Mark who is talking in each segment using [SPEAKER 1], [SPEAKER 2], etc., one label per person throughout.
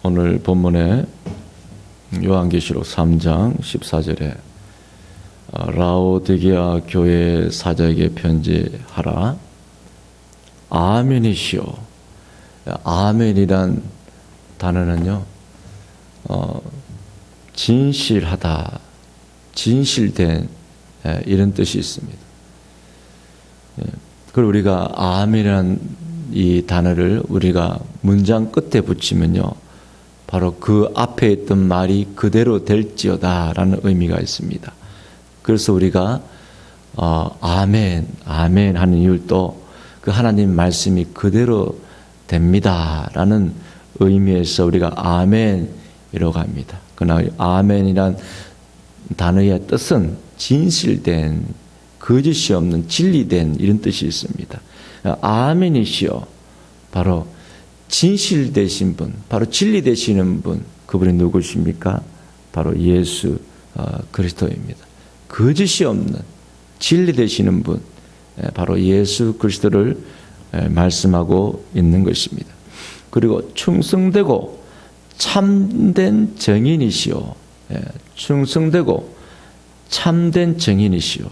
[SPEAKER 1] 오늘 본문에 요한계시록 3장 14절에 라오디게아 교회 사자에게 편지하라. 아멘이시오. 아멘이란 단어는요, 진실하다, 진실된, 이런 뜻이 있습니다. 그리고 우리가 아멘이라는 이 단어를 우리가 문장 끝에 붙이면요, 바로 그 앞에 있던 말이 그대로 될지어다 라는 의미가 있습니다. 그래서 우리가 아멘, 아멘 하는 이유도 그 하나님 말씀이 그대로 됩니다 라는 의미에서 우리가 아멘이라고 합니다. 그러나 아멘이란 단어의 뜻은 진실된, 거짓이 없는, 진리된, 이런 뜻이 있습니다. 아멘이시오. 바로 진실되신 분, 바로 진리 되시는 분, 그분이 누구십니까? 바로 예수 그리스도입니다. 거짓이 없는 진리 되시는 분, 바로 예수 그리스도를 말씀하고 있는 것입니다. 그리고 충성되고 참된 정인이시오. 충성되고 참된 정인이시오.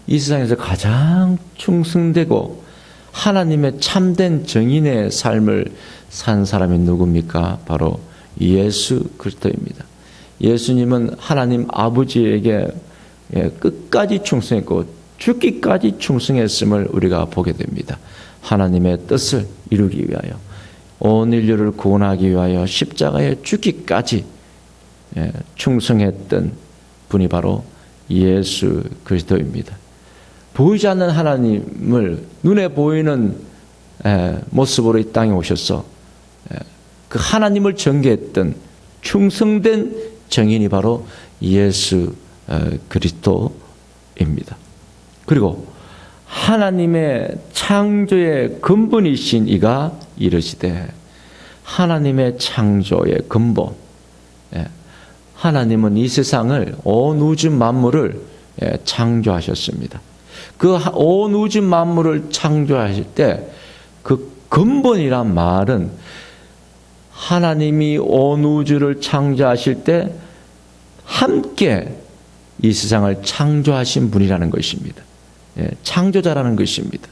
[SPEAKER 1] 이 세상에서 가장 충성되고 하나님의 참된 정인의 삶을 산 사람이 누굽니까? 바로 예수 그리스도입니다. 예수님은 하나님 아버지에게 끝까지 충성했고 죽기까지 충성했음을 우리가 보게 됩니다. 하나님의 뜻을 이루기 위하여, 온 인류를 구원하기 위하여 십자가에 죽기까지 충성했던 분이 바로 예수 그리스도입니다. 보이지 않는 하나님을 눈에 보이는 모습으로 이 땅에 오셔서 그 하나님을 전개했던 충성된 정인이 바로 예수 그리스도입니다. 그리고 하나님의 창조의 근본이신 이가 이르시되, 하나님의 창조의 근본, 하나님은 이 세상을, 온 우주 만물을 창조하셨습니다. 그 온 우주 만물을 창조하실 때 그 근본이란 말은 하나님이 온 우주를 창조하실 때 함께 이 세상을 창조하신 분이라는 것입니다. 창조자라는 것입니다.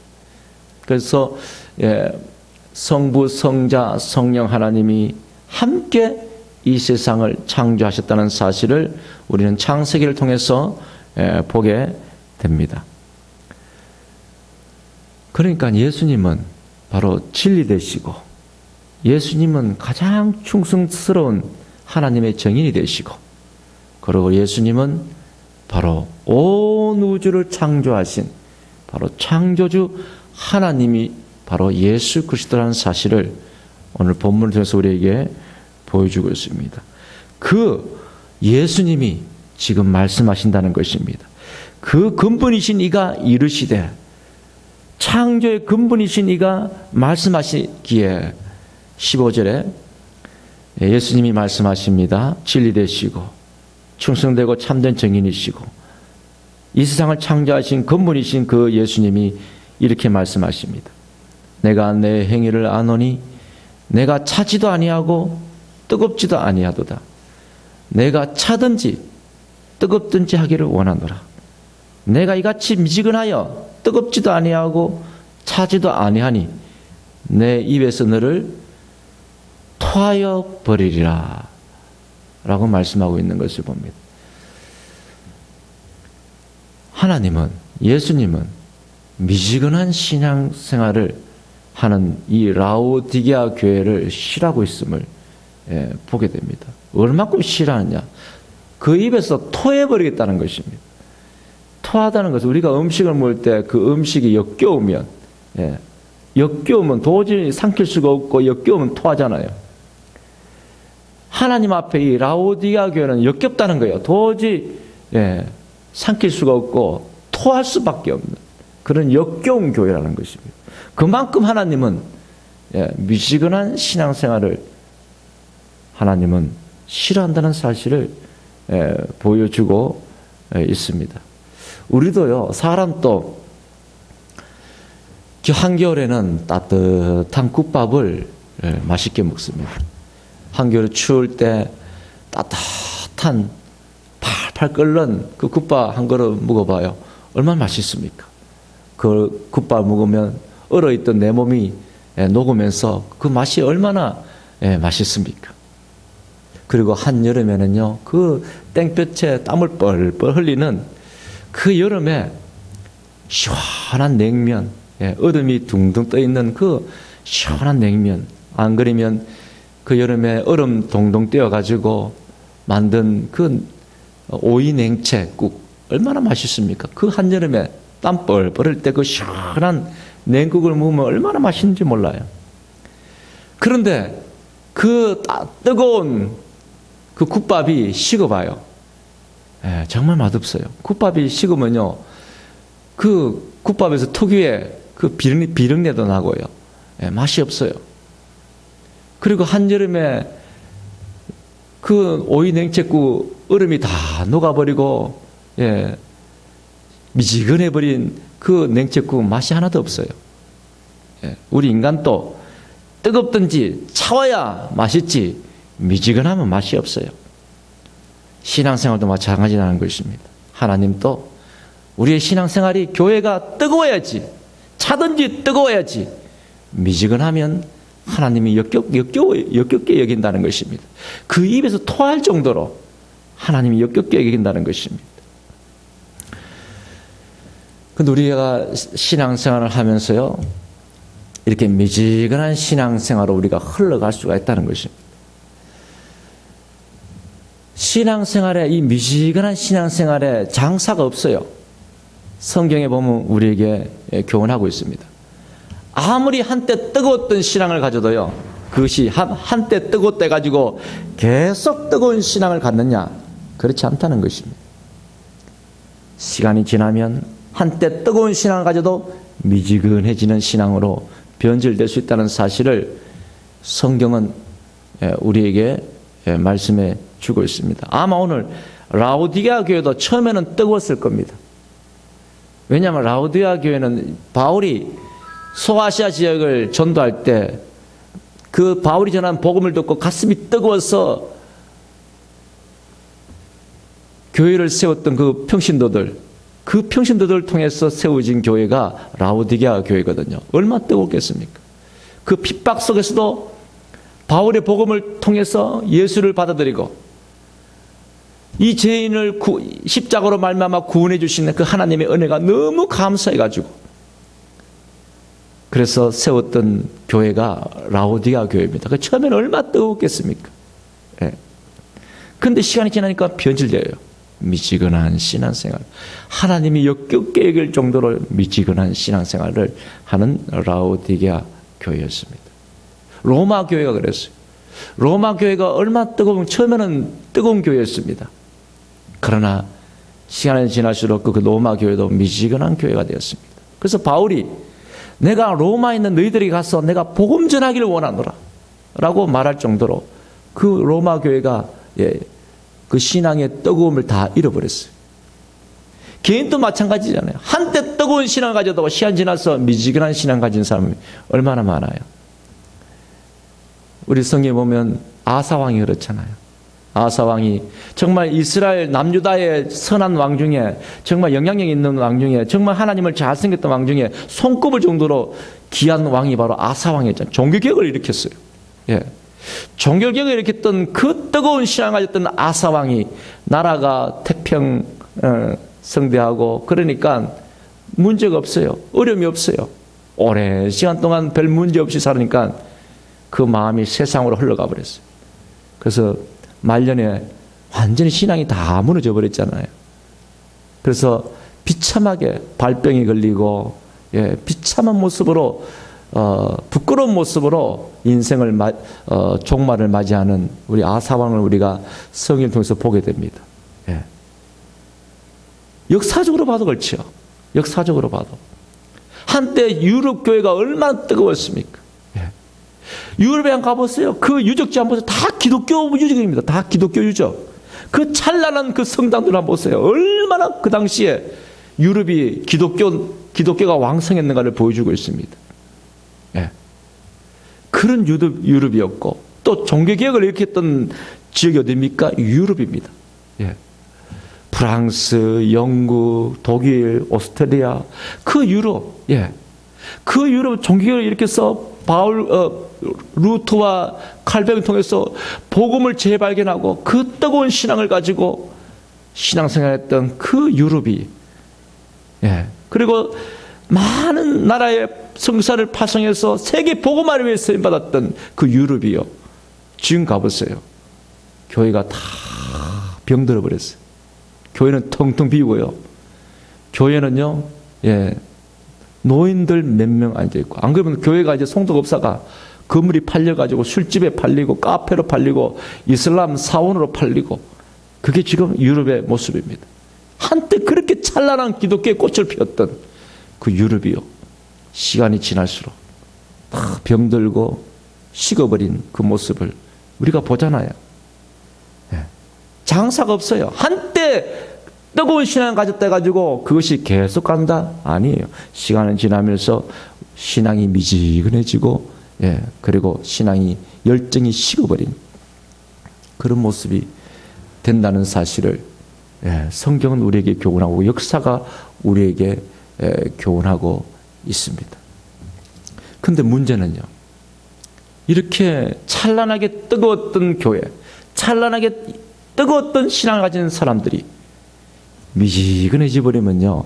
[SPEAKER 1] 그래서 성부, 성자, 성령 하나님이 함께 이 세상을 창조하셨다는 사실을 우리는 창세기를 통해서 보게 됩니다. 그러니까 예수님은 바로 진리 되시고, 예수님은 가장 충성스러운 하나님의 정인이 되시고, 그리고 예수님은 바로 온 우주를 창조하신 바로 창조주 하나님이 바로 예수 그리스도라는 사실을 오늘 본문을 통해서 우리에게 보여주고 있습니다. 그 예수님이 지금 말씀하신다는 것입니다. 그 근본이신 이가 이르시되, 창조의 근본이신 이가 말씀하시기에 15절에 예수님이 말씀하십니다. 진리 되시고 충성되고 참된 정인이시고 이 세상을 창조하신 근본이신 그 예수님이 이렇게 말씀하십니다. 내가 내 행위를 아노니 내가 차지도 아니하고 뜨겁지도 아니하도다. 내가 차든지 뜨겁든지 하기를 원하노라. 내가 이같이 미지근하여 뜨겁지도 아니하고 차지도 아니하니 내 입에서 너를 토하여 버리리라 라고 말씀하고 있는 것을 봅니다. 하나님은, 예수님은 미지근한 신앙생활을 하는 이 라오디게아 교회를 싫어하고 있음을 보게 됩니다. 얼마큼 싫어하느냐? 그 입에서 토해버리겠다는 것입니다. 토하다는 것은 우리가 음식을 먹을 때 그 음식이 역겨우면, 역겨우면 도저히 삼킬 수가 없고 역겨우면 토하잖아요. 하나님 앞에 이 라오디게아 교회는 역겹다는 거예요. 도저히 삼킬 수가 없고 토할 수밖에 없는 그런 역겨운 교회라는 것입니다. 그만큼 하나님은 미지근한 신앙생활을 하나님은 싫어한다는 사실을 보여주고 있습니다. 우리도요, 사람도 한겨울에는 따뜻한 국밥을 맛있게 먹습니다. 한겨울에 추울 때 따뜻한 팔팔 끓는 그 국밥 한 그릇 먹어봐요. 얼마나 맛있습니까? 그 국밥 먹으면 얼어있던 내 몸이 녹으면서 그 맛이 얼마나 맛있습니까? 그리고 한여름에는요, 그 땡볕에 땀을 뻘뻘 흘리는 그 여름에 시원한 냉면, 얼음이 둥둥 떠있는 그 시원한 냉면, 안 그러면 그 여름에 얼음 동동 떼어가지고 만든 그 오이 냉채국, 얼마나 맛있습니까? 그 한여름에 땀 뻘뻘 흘릴 때 그 시원한 냉국을 먹으면 얼마나 맛있는지 몰라요. 그런데 그 뜨거운 그 국밥이 식어봐요. 정말 맛없어요. 국밥이 식으면요, 그 국밥에서 특유의 그 비린내도 나고요. 맛이 없어요. 그리고 한여름에 그 오이 냉채국 얼음이 다 녹아버리고, 미지근해버린 그 냉채국 맛이 하나도 없어요. 우리 인간도 뜨겁든지 차와야 맛있지 미지근하면 맛이 없어요. 신앙생활도 마찬가지라는 것입니다. 하나님도 우리의 신앙생활이 교회가 뜨거워야지, 차든지 뜨거워야지, 미지근하면 하나님이 역겹게 여긴다는 것입니다. 그 입에서 토할 정도로 하나님이 역겹게 여긴다는 것입니다. 근데 우리가 신앙생활을 하면서요, 이렇게 미지근한 신앙생활로 우리가 흘러갈 수가 있다는 것입니다. 신앙생활에, 이 미지근한 신앙생활에 장사가 없어요. 성경에 보면 우리에게 교훈하고 있습니다. 아무리 한때 뜨거웠던 신앙을 가져도요, 그것이 한때 뜨겁대 가지고 계속 뜨거운 신앙을 갖느냐? 그렇지 않다는 것입니다. 시간이 지나면 한때 뜨거운 신앙을 가져도 미지근해지는 신앙으로 변질될 수 있다는 사실을 성경은 우리에게 말씀해 주고 있습니다. 아마 오늘 라오디게아 교회도 처음에는 뜨거웠을 겁니다. 왜냐하면 라오디게아 교회는 바울이 소아시아 지역을 전도할 때 그 바울이 전한 복음을 듣고 가슴이 뜨거워서 교회를 세웠던 그 평신도들을 통해서 세워진 교회가 라오디게아 교회거든요. 얼마나 뜨겁겠습니까? 그 핍박 속에서도 바울의 복음을 통해서 예수를 받아들이고 이 죄인을 십자가로 말미암아 구원해 주시는 그 하나님의 은혜가 너무 감사해가지고 그래서 세웠던 교회가 라오디게아 교회입니다. 그 처음에는 얼마나 뜨겁겠습니까? 그런데 시간이 지나니까 변질돼요. 미지근한 신앙생활, 하나님이 역겹게 여길 정도로 미지근한 신앙생활을 하는 라오디게아 교회였습니다. 로마 교회가 그랬어요. 로마 교회가 얼마나 처음에는 뜨거운 교회였습니다. 그러나 시간이 지날수록 그 로마 교회도 미지근한 교회가 되었습니다. 그래서 바울이 내가 로마에 있는 너희들이 가서 내가 복음 전하기를 원하노라 라고 말할 정도로 그 로마 교회가 그 신앙의 뜨거움을 다 잃어버렸어요. 개인도 마찬가지잖아요. 한때 뜨거운 신앙을 가져도 시간 지나서 미지근한 신앙 가진 사람이 얼마나 많아요. 우리 성경에 보면 아사왕이 그렇잖아요. 아사왕이 정말 이스라엘 남유다의 선한 왕 중에 정말 영향력 있는 왕 중에 정말 하나님을 잘 섬겼던 왕 중에 손꼽을 정도로 귀한 왕이 바로 아사왕이었잖아요. 종교개혁을 일으켰어요. 종교개혁을 일으켰던 그 뜨거운 신앙을 가졌던 아사왕이 나라가 태평 성대하고 그러니까 문제가 없어요. 어려움이 없어요. 오랜 시간 동안 별 문제 없이 살으니까 그 마음이 세상으로 흘러가 버렸어요. 그래서 말년에 완전히 신앙이 다 무너져 버렸잖아요. 그래서 비참하게 발병이 걸리고 비참한 모습으로 부끄러운 모습으로 인생을 종말을 맞이하는 우리 아사왕을 우리가 성경을 통해서 보게 됩니다. 역사적으로 봐도 그렇죠. 역사적으로 봐도 한때 유럽 교회가 얼마나 뜨거웠습니까? 유럽에 한번 가보세요. 그 유적지 한번 보세요. 다 기독교 유적입니다. 다 기독교 유적. 그 찬란한 그 성당들 한번 보세요. 얼마나 그 당시에 유럽이 기독교가 왕성했는가를 보여주고 있습니다. 그런 유럽이었고, 또 종교개혁을 일으켰던 지역이 어디입니까? 유럽입니다. 예. 프랑스, 영국, 독일, 오스트리아, 그 유럽, 예. 그 유럽 종교개혁을 일으켜서 루터와 칼뱅을 통해서 복음을 재발견하고 그 뜨거운 신앙을 가지고 신앙생활했던 그 유럽이, 예. 그리고 많은 나라의 성사를 파송해서 세계 복음화를 위해 쓰임받았던 그 유럽이요. 지금 가보세요. 교회가 다 병들어 버렸어요. 교회는 텅텅 비고요. 교회는요, 예, 노인들 몇 명 앉아있고, 안 그러면 교회가 이제 송도급사가 건물이 팔려가지고 술집에 팔리고, 카페로 팔리고, 이슬람 사원으로 팔리고, 그게 지금 유럽의 모습입니다. 한때 그렇게 찬란한 기독교의 꽃을 피웠던 그 유럽이요. 시간이 지날수록 다 병들고 식어버린 그 모습을 우리가 보잖아요. 예. 장사가 없어요. 한때 뜨거운 신앙을 가졌다 해가지고 그것이 계속 간다? 아니에요. 시간은 지나면서 신앙이 미지근해지고, 예, 그리고 신앙이 열정이 식어버린 그런 모습이 된다는 사실을, 예, 성경은 우리에게 교훈하고 역사가 우리에게 교훈하고 있습니다. 그런데 문제는요, 이렇게 찬란하게 뜨거웠던 교회, 찬란하게 뜨거웠던 신앙을 가진 사람들이 미지근해져 버리면요,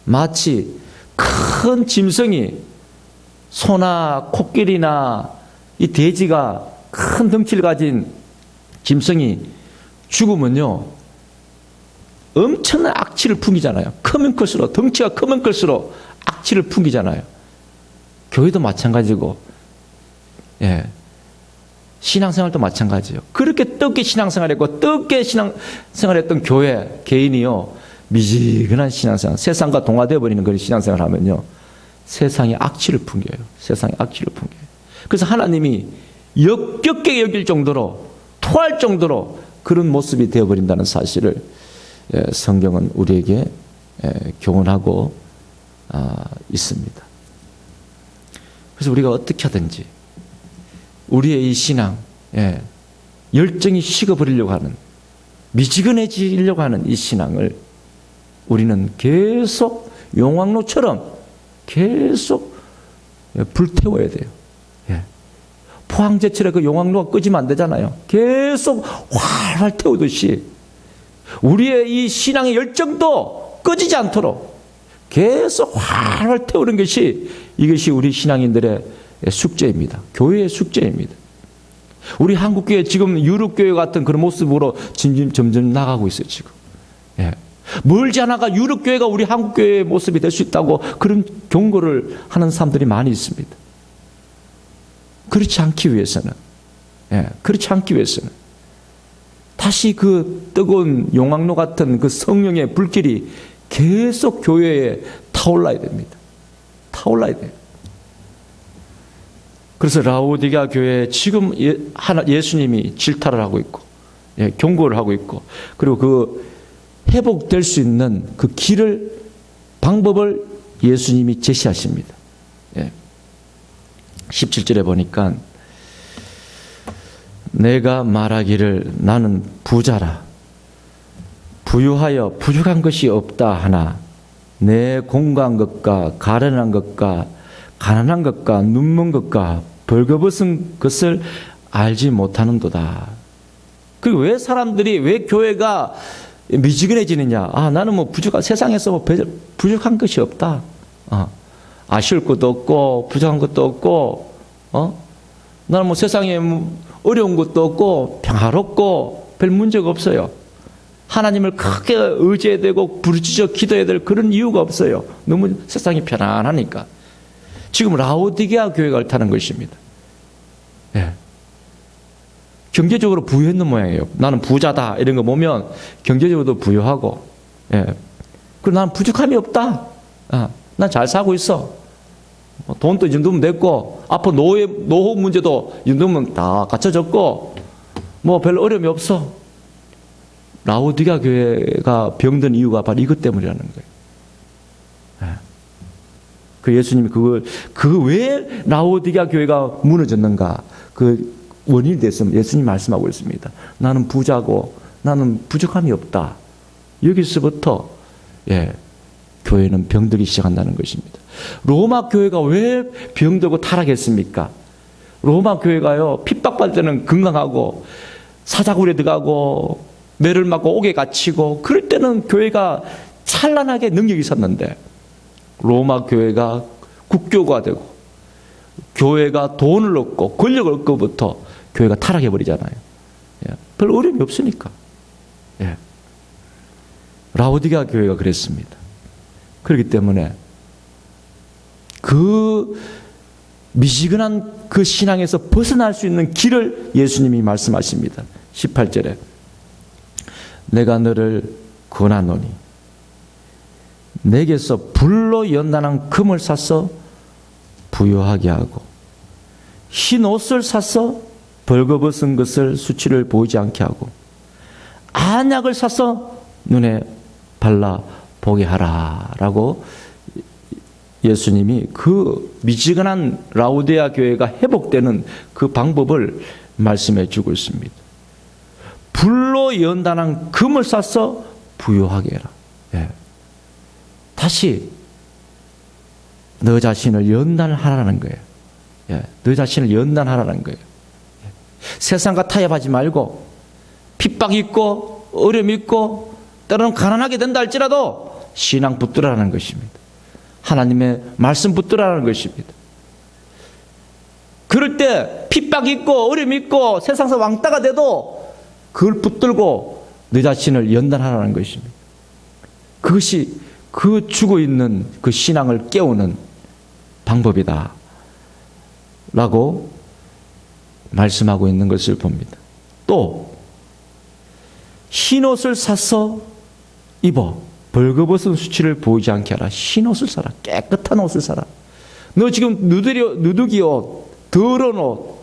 [SPEAKER 1] 마치 큰 짐승이, 소나 코끼리나 이 돼지가 큰 덩치를 가진 짐승이 죽으면요, 엄청난 악취를 풍기잖아요. 크면 클수록, 덩치가 크면 클수록 악취를 풍기잖아요. 교회도 마찬가지고, 예, 신앙생활도 마찬가지예요. 그렇게 뜨겁게 신앙생활했고 뜨겁게 신앙생활했던 교회, 개인이요, 미지근한 신앙생활, 세상과 동화되어 버리는 그런 신앙생활을 하면요, 세상에 악취를 풍겨요. 세상에 악취를 풍겨요. 그래서 하나님이 역겹게 여길 정도로, 토할 정도로 그런 모습이 되어버린다는 사실을 성경은 우리에게 교훈하고 있습니다. 그래서 우리가 어떻게 하든지 우리의 이 신앙, 열정이 식어버리려고 하는, 미지근해지려고 하는 이 신앙을 우리는 계속 용왕로처럼 계속 불태워야 돼요. 포항제철에 그 용왕로가 끄지면 안 되잖아요. 계속 활활 태우듯이 우리의 이 신앙의 열정도 꺼지지 않도록 계속 활활 태우는 것이, 이것이 우리 신앙인들의 숙제입니다. 교회의 숙제입니다. 우리 한국교회 지금 유럽교회 같은 그런 모습으로 점점 나가고 있어요, 지금. 예. 멀지 않아가 유럽교회가 우리 한국교회의 모습이 될 수 있다고 그런 경고를 하는 사람들이 많이 있습니다. 그렇지 않기 위해서는, 그렇지 않기 위해서는 다시 그 뜨거운 용왕로 같은 그 성령의 불길이 계속 교회에 타올라야 됩니다. 타올라야 돼요. 그래서 라오디게아 교회에 지금 예수님이 질타를 하고 있고, 경고를 하고 있고, 그리고 그 회복될 수 있는 그 길을, 방법을 예수님이 제시하십니다. 17절에 보니까 내가 말하기를 나는 부자라 부유하여 부족한 것이 없다 하나 내 공고한 것과 가련한 것과 가난한 것과 눈먼 것과 벌거벗은 것을 알지 못하는도다. 그리고 왜 사람들이, 왜 교회가 미지근해지느냐? 나는 뭐 세상에서 뭐 부족한 것이 없다. 아쉬울 것도 없고 부족한 것도 없고, 나는 뭐 세상에 어려운 것도 없고 평화롭고 별 문제가 없어요. 하나님을 크게 의지해야 되고 부르짖어 기도해야 될 그런 이유가 없어요. 너무 세상이 편안하니까. 지금 라오디게아 교회가 옳다는 것입니다. 경제적으로 부유했는 모양이에요. 나는 부자다 이런 거 보면 경제적으로도 부유하고, 그리고 나는 부족함이 없다. 난 잘 살고 있어. 돈도 이 정도면 됐고, 앞으로 노후 문제도 이 정도면 다 갖춰졌고, 뭐 별 어려움이 없어. 라오디게아 교회가 병든 이유가 바로 이것 때문이라는 거예요. 그 예수님이 왜 라오디게아 교회가 무너졌는가? 그 원인이 됐으면 예수님이 말씀하고 있습니다. 나는 부자고 나는 부족함이 없다. 여기서부터 교회는 병들기 시작한다는 것입니다. 로마 교회가 왜 병들고 타락했습니까? 로마 교회가요, 핍박받을 때는 건강하고 사자굴에 들어가고 매를 맞고 옥에 갇히고 그럴 때는 교회가 찬란하게 능력이 있었는데, 로마 교회가 국교가 되고 교회가 돈을 얻고 권력을 얻고부터 교회가 타락해버리잖아요. 별 어려움이 없으니까. 라오디게아 교회가 그랬습니다. 그렇기 때문에 그 미지근한 그 신앙에서 벗어날 수 있는 길을 예수님이 말씀하십니다. 18절에 내가 너를 권하노니 내게서 불로 연단한 금을 사서 부요하게 하고 흰 옷을 사서 벌거벗은 것을 수치를 보이지 않게 하고 안약을 사서 눈에 발라 보게 하라 라고 예수님이 그 미지근한 라오디게아 교회가 회복되는 그 방법을 말씀해 주고 있습니다. 불로 연단한 금을 사서 부요하게 해라. 다시 너 자신을 연단하라는 거예요. 너 자신을 연단하라는 거예요. 세상과 타협하지 말고 핍박 있고 어려움 있고 때로는 가난하게 된다 할지라도 신앙 붙들으라는 것입니다. 하나님의 말씀 붙들으라는 것입니다. 그럴 때 핍박 있고 어려움 있고 세상에서 왕따가 돼도 그걸 붙들고 너 자신을 연단하라는 것입니다. 그것이 그 죽어 있는 그 신앙을 깨우는 방법이다 라고 말씀하고 있는 것을 봅니다. 또 흰옷을 사서 입어 벌거벗은 수치를 보이지 않게 하라. 흰옷을 사라. 깨끗한 옷을 사라. 너 지금 누더기 옷, 더러운 옷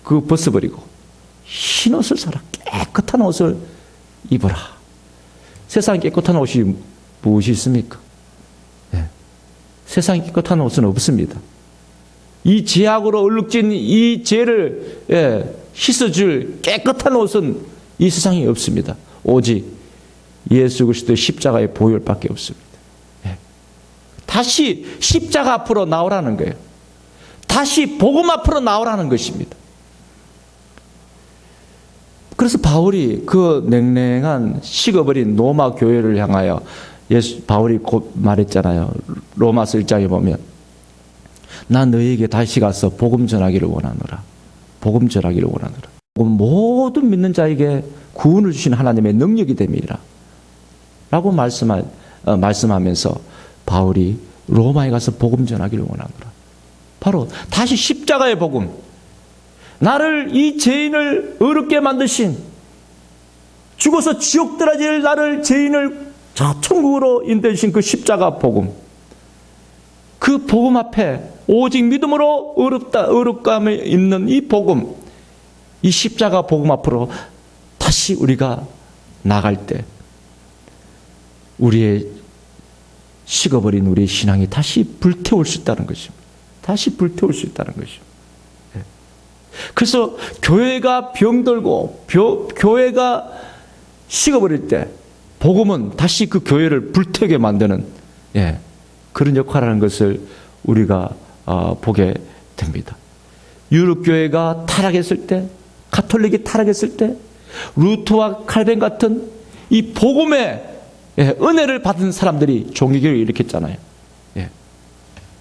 [SPEAKER 1] 그거 벗어버리고 흰옷을 사라. 깨끗한 옷을 입어라. 세상에 깨끗한 옷이 무엇이 있습니까? 세상에 깨끗한 옷은 없습니다. 이 죄악으로 얼룩진 이 죄를 씻어줄 깨끗한 옷은 이 세상에 없습니다. 오직 예수 그리스도의 십자가의 보혈밖에 없습니다. 다시 십자가 앞으로 나오라는 거예요. 다시 복음 앞으로 나오라는 것입니다. 그래서 바울이 그 냉랭한 식어버린 로마 교회를 향하여 바울이 곧 말했잖아요. 로마서 1장에 보면 나 너희에게 다시 가서 복음 전하기를 원하노라. 복음 전하기를 원하노라. 모든 믿는 자에게 구원을 주신 하나님의 능력이 됨이라 라고 말씀하면서 바울이 로마에 가서 복음 전하기를 원하노라. 바로 다시 십자가의 복음, 나를 이 죄인을 어렵게 만드신, 죽어서 지옥 들어질 나를 죄인을 저 천국으로 인도해주신 그 십자가 복음, 그 복음 앞에 오직 믿음으로 어렵감을 입는 이 복음, 이 십자가 복음 앞으로 다시 우리가 나갈 때 우리의 식어버린 우리의 신앙이 다시 불태울 수 있다는 것입니다. 다시 불태울 수 있다는 것입니다. 그래서 교회가 병들고 교회가 식어버릴 때 복음은 다시 그 교회를 불태우게 만드는 그런 역할을 하는 것을 우리가 보게 됩니다. 유럽 교회가 타락했을 때, 가톨릭이 타락했을 때 루터와 칼빈 같은 이 복음의 은혜를 받은 사람들이 종교교회를 일으켰잖아요.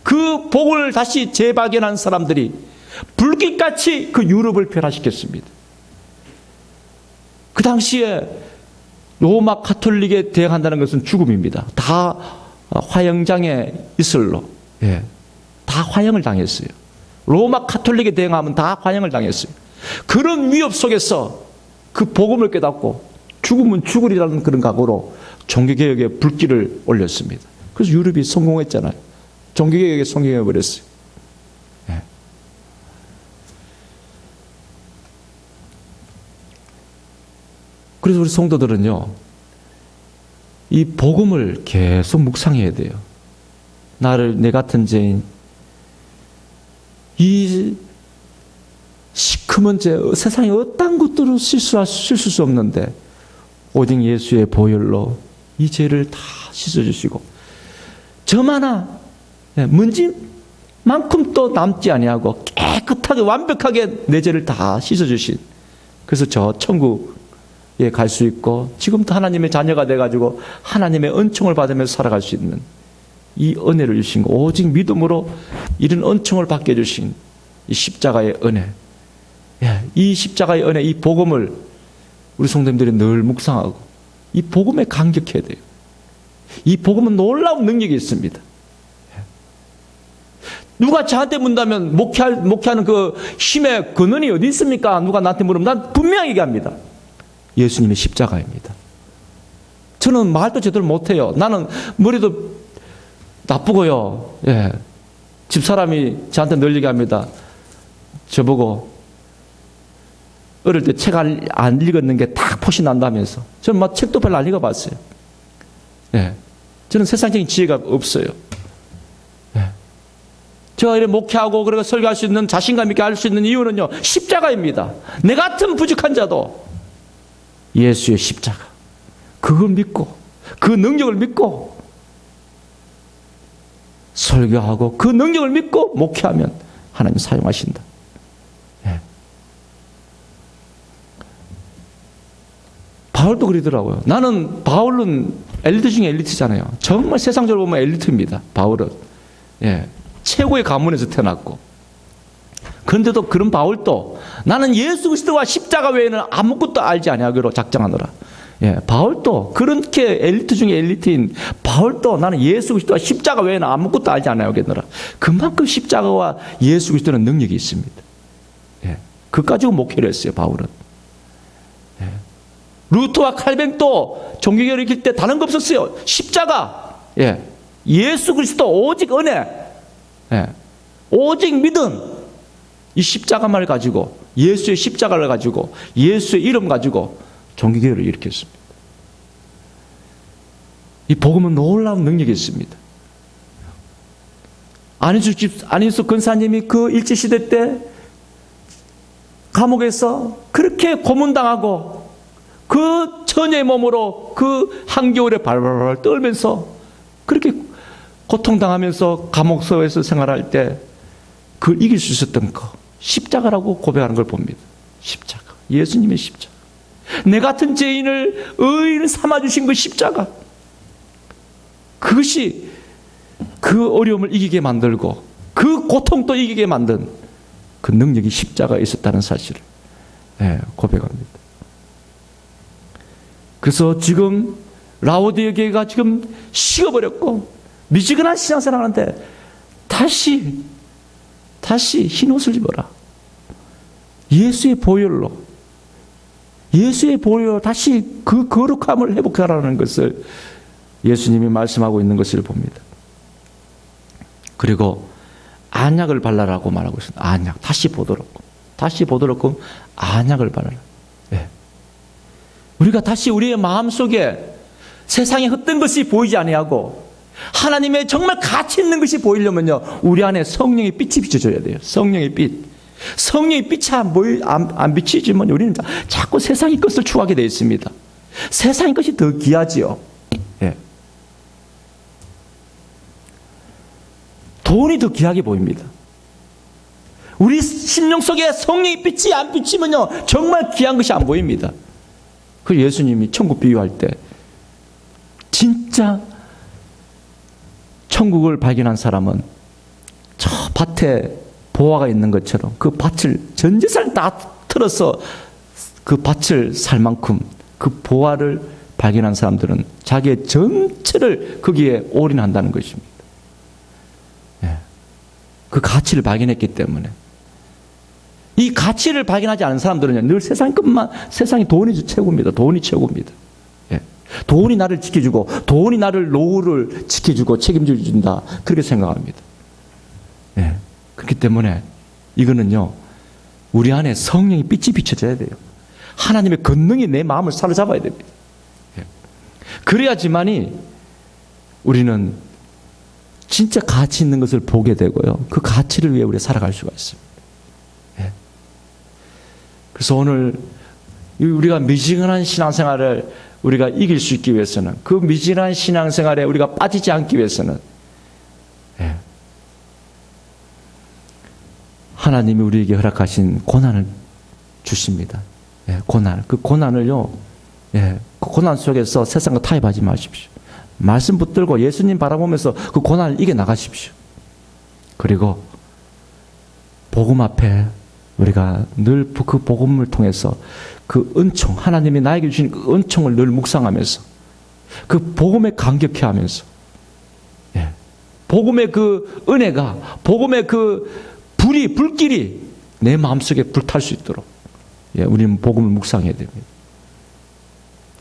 [SPEAKER 1] 그 복을 다시 재발견한 사람들이 불길같이 그 유럽을 변화시켰습니다. 그 당시에 로마 가톨릭에 대항한다는 것은 죽음입니다. 다 화형장에 있을로 다 화형을 당했어요. 로마 가톨릭에 대항하면 다 화형을 당했어요. 그런 위협 속에서 그 복음을 깨닫고 죽으면 죽으리라는 그런 각오로 종교개혁에 불길을 올렸습니다. 그래서 유럽이 성공했잖아요. 종교개혁에 성공해버렸어요. 그래서 우리 성도들은요, 이 복음을 계속 묵상해야 돼요. 나를 내 같은 죄인 이 시커먼 죄 세상에 어떤 것들로 씻을 수 없는데 오직 예수의 보혈로 이 죄를 다 씻어주시고 점 하나 먼지만큼 또 남지 아니하고 깨끗하게 완벽하게 내 죄를 다 씻어주신 그래서 저 천국에 갈 수 있고 지금도 하나님의 자녀가 돼가지고 하나님의 은총을 받으면서 살아갈 수 있는 이 은혜를 주신 거 오직 믿음으로 이런 은총을 받게 해주신 이 십자가의 은혜 이 십자가의 은혜 이 복음을 우리 성도님들이 늘 묵상하고 이 복음에 감격해야 돼요. 이 복음은 놀라운 능력이 있습니다. 누가 저한테 묻는다면 목회하는 그 힘의 근원이 어디 있습니까? 누가 나한테 물으면 난 분명히 얘기합니다. 예수님의 십자가입니다. 저는 말도 제대로 못해요. 나는 머리도 나쁘고요. 집사람이 저한테 늘 얘기합니다. 저보고 어릴 때 책 안 읽었는 게 다 포시 난다면서. 저는 막 책도 별로 안 읽어봤어요. 저는 세상적인 지혜가 없어요. 제가 이렇게 목회하고 그리고 설교할 수 있는 자신감 있게 할 수 있는 이유는요. 십자가입니다. 내 같은 부족한 자도 예수의 십자가. 그걸 믿고 그 능력을 믿고 설교하고 그 능력을 믿고 목회하면 하나님 사용하신다. 바울도 그러더라고요. 나는 바울은 엘리트 중에 엘리트잖아요. 정말 세상적으로 보면 엘리트입니다. 바울은. 최고의 가문에서 태어났고. 그런데도 그런 바울도 나는 예수 그리스도와 십자가 외에는 아무것도 알지 아니하기로 작정하노라. 바울도 그렇게 엘리트 중에 엘리트인 바울도 나는 예수 그리스도와 십자가 외에는 아무것도 알지 아니하겠노라. 그만큼 십자가와 예수 그리스도는 능력이 있습니다. 그것 가지고 목회를 했어요. 바울은. 루터와 칼뱅도 종교개혁을 일으킬 때 다른 거 없었어요. 십자가, 예수 그리스도 오직 은혜, 오직 믿음, 이 십자가만을 가지고 예수의 십자가를 가지고 예수의 이름 가지고 종교개혁을 일으켰습니다. 이 복음은 놀라운 능력이 있습니다. 안인수 권사님이 그 일제시대 때 감옥에서 그렇게 고문당하고 그 처녀의 몸으로 그 한겨울에 발발발 떨면서 그렇게 고통당하면서 감옥서에서 생활할 때 그걸 이길 수 있었던 거 십자가라고 고백하는 걸 봅니다. 십자가. 예수님의 십자가. 내 같은 죄인을 의인을 삼아주신 그 십자가. 그것이 그 어려움을 이기게 만들고 그 고통도 이기게 만든 그 능력이 십자가에 있었다는 사실을 고백합니다. 그래서 지금 라오디게 교회가 지금 식어버렸고 미지근한 신앙생활 하는데 다시 흰옷을 입어라. 예수의 보혈로 다시 그 거룩함을 회복하라는 것을 예수님이 말씀하고 있는 것을 봅니다. 그리고 안약을 발라라고 말하고 있습니다. 안약. 다시 보도록 안약을 발라라. 우리가 다시 우리의 마음속에 세상에 헛된 것이 보이지 아니하고 하나님의 정말 가치 있는 것이 보이려면요. 우리 안에 성령의 빛이 비춰져야 돼요. 성령의 빛. 성령의 빛이 안 비치지만 우리는 자꾸 세상의 것을 추구하게 되어 있습니다. 세상의 것이 더 귀하지요. 돈이 더 귀하게 보입니다. 우리 심령 속에 성령의 빛이 안 비치면요. 정말 귀한 것이 안 보입니다. 그 예수님이 천국 비유할 때 진짜 천국을 발견한 사람은 저 밭에 보화가 있는 것처럼 그 밭을 전 재산을 다 틀어서 그 밭을 살 만큼 그 보화를 발견한 사람들은 자기의 전체를 거기에 올인한다는 것입니다. 그 가치를 발견했기 때문에 이 가치를 발견하지 않은 사람들은요, 늘 세상이 돈이 최고입니다. 돈이 최고입니다. 돈이 나를 지켜주고, 돈이 나를 노후를 지켜주고 책임져준다. 그렇게 생각합니다. 그렇기 때문에 이거는요, 우리 안에 성령의 빛이 비춰져야 돼요. 하나님의 권능이 내 마음을 사로잡아야 됩니다. 그래야지만이 우리는 진짜 가치 있는 것을 보게 되고요. 그 가치를 위해 우리가 살아갈 수가 있습니다. 예. 그래서 오늘 우리가 미지근한 신앙생활을 우리가 이길 수 있기 위해서는, 그 미지근한 신앙생활에 우리가 빠지지 않기 위해서는, 예. 하나님이 우리에게 허락하신 고난을 주십니다. 예, 고난. 그 고난을요, 예, 그 고난 속에서 세상과 타협하지 마십시오. 말씀 붙들고 예수님 바라보면서 그 고난을 이겨나가십시오. 그리고 복음 앞에 우리가 늘 그 복음을 통해서 그 은총, 하나님이 나에게 주신 그 은총을 늘 묵상하면서 그 복음에 감격해 하면서, 예, 복음의 그 은혜가, 복음의 그 불길이 내 마음속에 불탈 수 있도록, 예, 우리는 복음을 묵상해야 됩니다.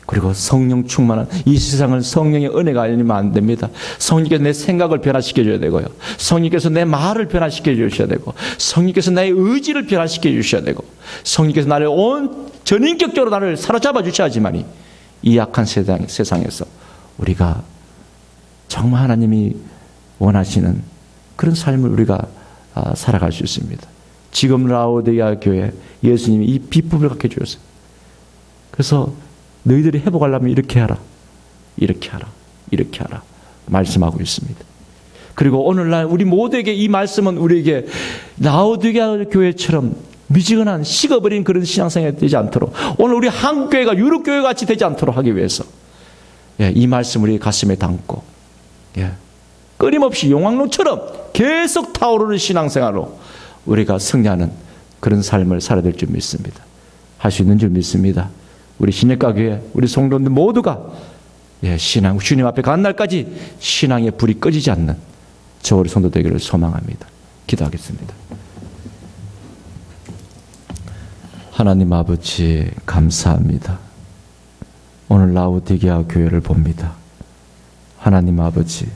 [SPEAKER 1] 그리고 성령 충만한 이 세상은 성령의 은혜가 아니면 안 됩니다. 성령께서 내 생각을 변화시켜 줘야 되고요. 성령께서 내 말을 변화시켜 주셔야 되고, 성령께서 나의 의지를 변화시켜 주셔야 되고, 성령께서 나를 전인격적으로 나를 사로잡아 주셔야지만이 이 약한 세상에서 우리가 정말 하나님이 원하시는 그런 삶을 우리가 살아갈 수 있습니다. 지금 라오디게아 교회 예수님이 이 비법을 갖게 주셨어요. 그래서 너희들이 회복하려면 이렇게 하라, 이렇게 하라, 이렇게 하라 말씀하고 있습니다. 그리고 오늘날 우리 모두에게 이 말씀은 우리에게 라오디게아 교회처럼 미지근한 식어버린 그런 신앙생활이 되지 않도록, 오늘 우리 한국교회가 유럽교회 같이 되지 않도록 하기 위해서, 예, 이 말씀을 우리 가슴에 담고, 예, 끊임없이 용왕로처럼 계속 타오르는 신앙생활로 우리가 승리하는 그런 삶을 살아야 될 줄 믿습니다. 할 수 있는 줄 믿습니다. 우리 신예가 교회, 우리 성도들 모두가, 예, 신앙, 주님 앞에 간 날까지 신앙의 불이 꺼지지 않는 저 우리 성도 되기를 소망합니다. 기도하겠습니다. 하나님 아버지 감사합니다. 오늘 라오디게아 교회를 봅니다. 하나님 아버지,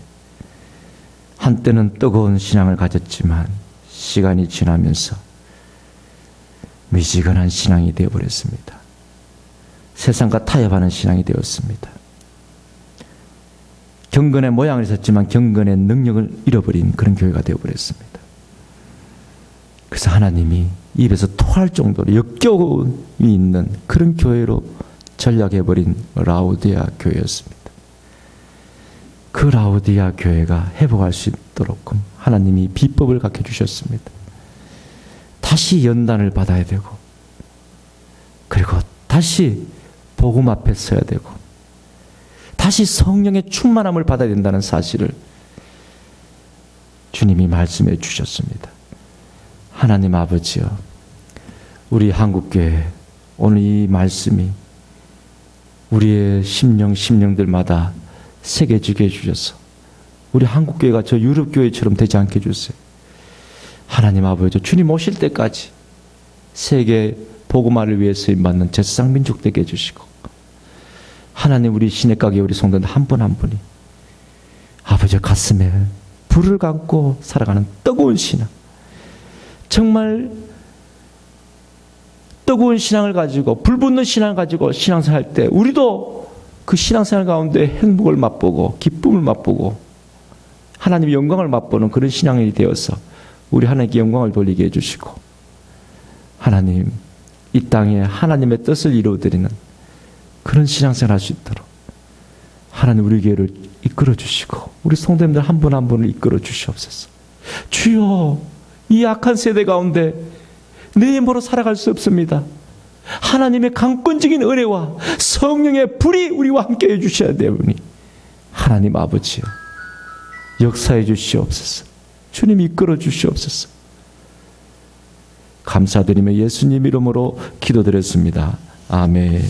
[SPEAKER 1] 한때는 뜨거운 신앙을 가졌지만 시간이 지나면서 미지근한 신앙이 되어버렸습니다. 세상과 타협하는 신앙이 되었습니다. 경건의 모양을 썼지만 경건의 능력을 잃어버린 그런 교회가 되어버렸습니다. 그래서 하나님이 입에서 토할 정도로 역겨움이 있는 그런 교회로 전락해버린 라오디게아 교회였습니다. 그 라오디게아 교회가 회복할 수 있도록 하나님이 비법을 갖게 주셨습니다. 다시 연단을 받아야 되고, 그리고 다시 복음 앞에 서야 되고, 다시 성령의 충만함을 받아야 된다는 사실을 주님이 말씀해 주셨습니다. 하나님 아버지여, 우리 한국교회 오늘 이 말씀이 우리의 심령들마다 새겨지게 해주셔서 우리 한국교회가 저 유럽교회처럼 되지 않게 해주세요. 하나님 아버지, 주님 오실 때까지 세계 복음화를 위해 쓰임받는 제사장 민족 되게 해주시고, 하나님 우리 시내가게 우리 성도들 한 분 한 분이 아버지 가슴에 불을 감고 살아가는 뜨거운 신앙, 정말 뜨거운 신앙을 가지고 불붙는 신앙을 가지고 신앙생활 때 우리도 그 신앙생활 가운데 행복을 맛보고 기쁨을 맛보고 하나님의 영광을 맛보는 그런 신앙이 되어서 우리 하나님께 영광을 돌리게 해주시고, 하나님 이 땅에 하나님의 뜻을 이루어드리는 그런 신앙생활을 할 수 있도록 하나님 우리 교회를 이끌어 주시고 우리 성도님들 한 분 한 분을 이끌어 주시옵소서. 주여, 이 악한 세대 가운데 내 힘으로 살아갈 수 없습니다. 하나님의 강권적인 은혜와 성령의 불이 우리와 함께 해주셔야 되오니 하나님 아버지여 역사해 주시옵소서. 주님 이끌어 주시옵소서. 감사드리며 예수님 이름으로 기도드렸습니다. 아멘.